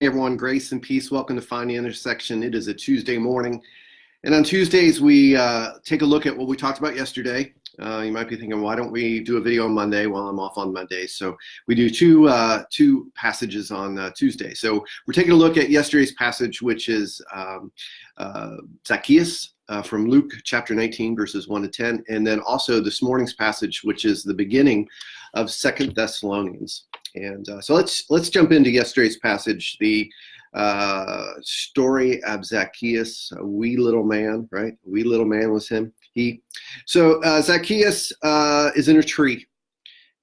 Hey everyone, grace and peace. Welcome to Find the Intersection. It is a Tuesday morning. And on Tuesdays, we take a look at what we talked about yesterday. You might be thinking, why don't we do a video on Monday? Well, I'm off on Monday. So we do two passages on Tuesday. So we're taking a look at yesterday's passage, which is Zacchaeus from Luke chapter 19, verses 1 to 10. And then also this morning's passage, which is the beginning of 2 Thessalonians. And so let's jump into yesterday's passage, the story of Zacchaeus, a wee little man, right? A wee little man was him. So Zacchaeus is in a tree,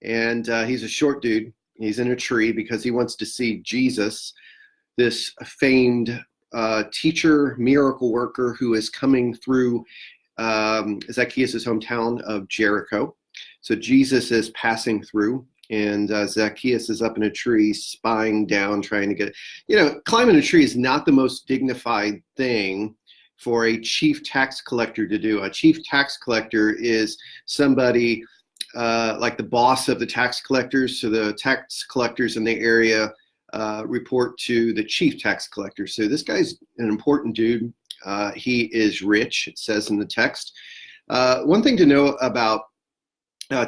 and he's a short dude. He's in a tree because he wants to see Jesus, this famed teacher, miracle worker who is coming through Zacchaeus' hometown of Jericho. So Jesus is passing through. And Zacchaeus is up in a tree, spying down, trying to get, climbing a tree is not the most dignified thing for a chief tax collector to do. A chief tax collector is somebody like the boss of the tax collectors. So the tax collectors in the area report to the chief tax collector. So this guy's an important dude. He is rich, it says in the text. One thing to know about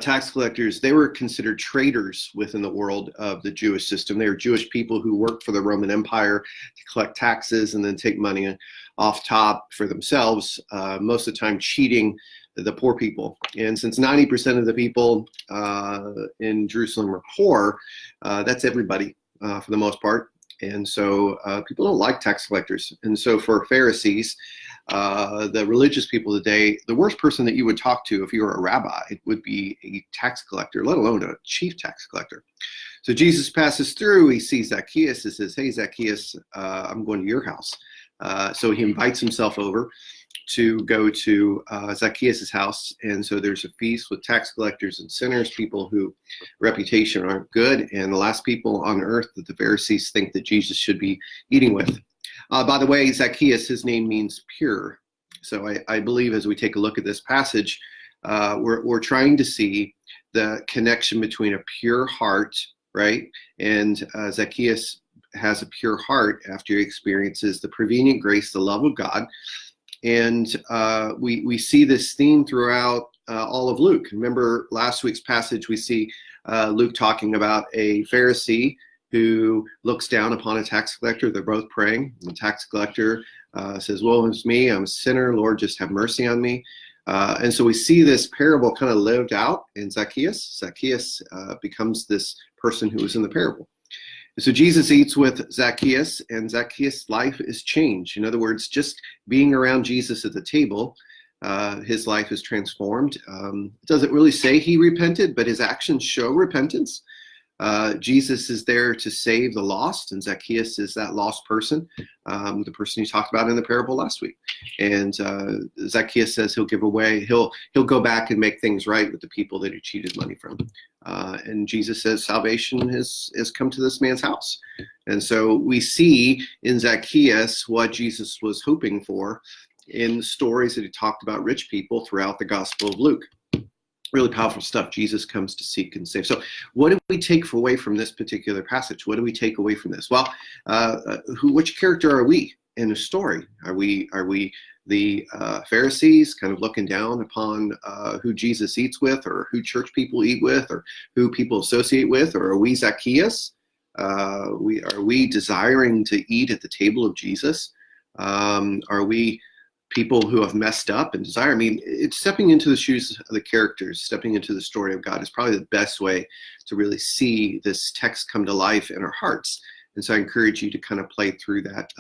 tax collectors, they were considered traitors within the world of the Jewish system. They were Jewish people who worked for the Roman Empire to collect taxes and then take money off top for themselves, most of the time cheating the poor people. And since 90% of the people in Jerusalem are poor, that's everybody for the most part. And so people don't like tax collectors. And so for Pharisees, the religious people today, the worst person that you would talk to if you were a rabbi would be a tax collector, let alone a chief tax collector. So Jesus passes through, he sees Zacchaeus and says, hey, Zacchaeus, I'm going to your house. So he invites himself over to go to Zacchaeus' house. And so there's a feast with tax collectors and sinners, people who reputation aren't good, and the last people on earth that the Pharisees think that Jesus should be eating with. By the way, Zacchaeus, his name means pure. So I believe as we take a look at this passage, we're trying to see the connection between a pure heart, right? And Zacchaeus has a pure heart after he experiences the prevenient grace, the love of God. And we see this theme throughout all of Luke. Remember last week's passage, we see Luke talking about a Pharisee who looks down upon a tax collector. They're both praying. The tax collector says, woe is me, I'm a sinner, Lord, just have mercy on me. And so we see this parable kind of lived out in Zacchaeus. Zacchaeus becomes this person who was in the parable. And so Jesus eats with Zacchaeus, and Zacchaeus' life is changed. In other words, just being around Jesus at the table, his life is transformed. It doesn't really say he repented, but his actions show repentance. Jesus is there to save the lost, and Zacchaeus is that lost person, the person you talked about in the parable last week. And Zacchaeus says he'll give away, he'll go back and make things right with the people that he cheated money from. And Jesus says salvation has come to this man's house. And so we see in Zacchaeus what Jesus was hoping for in the stories that he talked about rich people throughout the Gospel of Luke. Really powerful stuff. Jesus comes to seek and save. So what do we take away from this particular passage? What do we take away from this? Well, which character are we in the story? Are we the Pharisees kind of looking down upon who Jesus eats with, or who church people eat with, or who people associate with? Or are we Zacchaeus? Are we desiring to eat at the table of Jesus? Are we people who have messed up and desire? I mean, it's stepping into the shoes of the characters, stepping into the story of God is probably the best way to really see this text come to life in our hearts. And so I encourage you to kind of play through that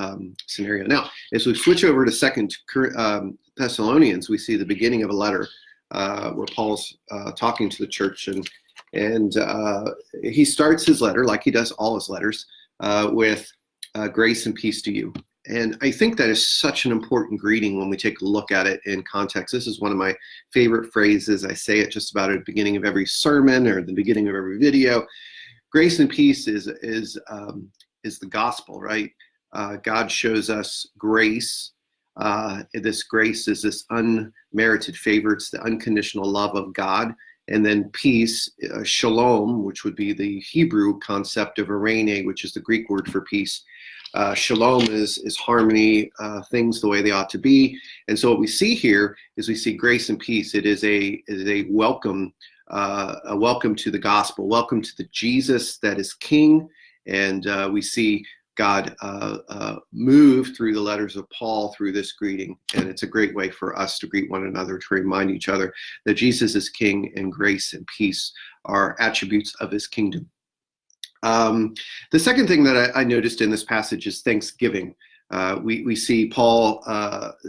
scenario. Now, as we switch over to 2 Thessalonians, we see the beginning of a letter where Paul's talking to the church, and he starts his letter, like he does all his letters, with grace and peace to you. And I think that is such an important greeting when we take a look at it in context. This is one of my favorite phrases. I say it just about at the beginning of every sermon or the beginning of every video. Grace and peace is the gospel, right? God shows us grace. This grace is this unmerited favor. It's the unconditional love of God. And then peace, shalom, which would be the Hebrew concept of eirene, which is the Greek word for peace. Shalom is harmony, things the way they ought to be. And so what we see here is we see grace and peace. It is a welcome, a welcome to the gospel, welcome to the Jesus that is King. And we see God move through the letters of Paul through this greeting. And it's a great way for us to greet one another, to remind each other that Jesus is King, and grace and peace are attributes of his kingdom. The second thing that I noticed in this passage is thanksgiving. We see Paul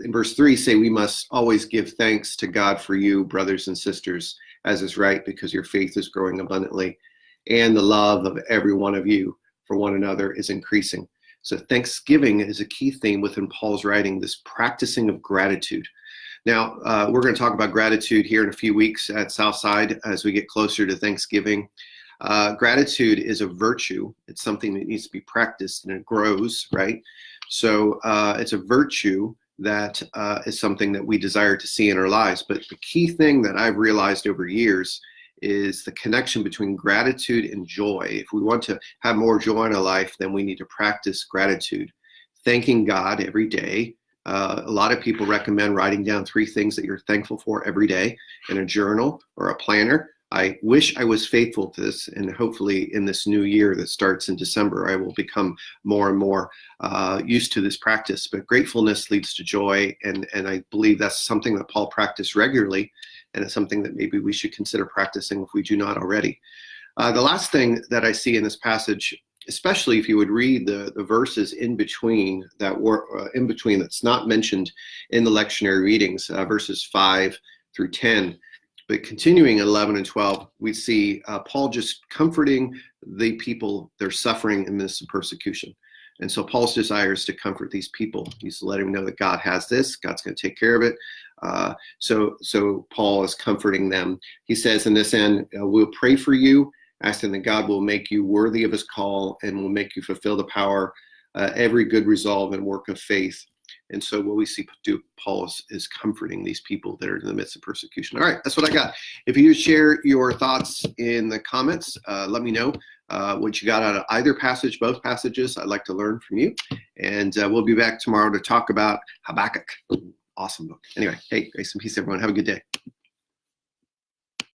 in verse 3 say, we must always give thanks to God for you, brothers and sisters, as is right, because your faith is growing abundantly, and the love of every one of you for one another is increasing. So thanksgiving is a key theme within Paul's writing, this practicing of gratitude. Now, we're going to talk about gratitude here in a few weeks at Southside as we get closer to Thanksgiving. Gratitude is a virtue. It's something that needs to be practiced, and it grows, right? So it's a virtue that is something that we desire to see in our lives. But the key thing that I've realized over years is the connection between gratitude and joy. If we want to have more joy in our life, then we need to practice gratitude, thanking God every day. A lot of people recommend writing down 3 things that you're thankful for every day in a journal or a planner. I wish I was faithful to this, and hopefully in this new year that starts in December, I will become more and more used to this practice. But gratefulness leads to joy, and I believe that's something that Paul practiced regularly, and it's something that maybe we should consider practicing if we do not already. The last thing that I see in this passage, especially if you would read the verses in between that's not mentioned in the lectionary readings, verses 5 through 10, but continuing at 11 and 12, we see Paul just comforting the people, their suffering in this persecution. And so Paul's desire is to comfort these people. He's letting them know that God has this, God's going to take care of it. So Paul is comforting them. He says in this end, we'll pray for you, asking that God will make you worthy of his call and will make you fulfill the power, every good resolve and work of faith. And so what we see Paul is comforting these people that are in the midst of persecution. All right, that's what I got. If you share your thoughts in the comments, let me know what you got out of either passage, both passages. I'd like to learn from you. And we'll be back tomorrow to talk about Habakkuk. Awesome book. Anyway, hey, grace and peace, everyone. Have a good day.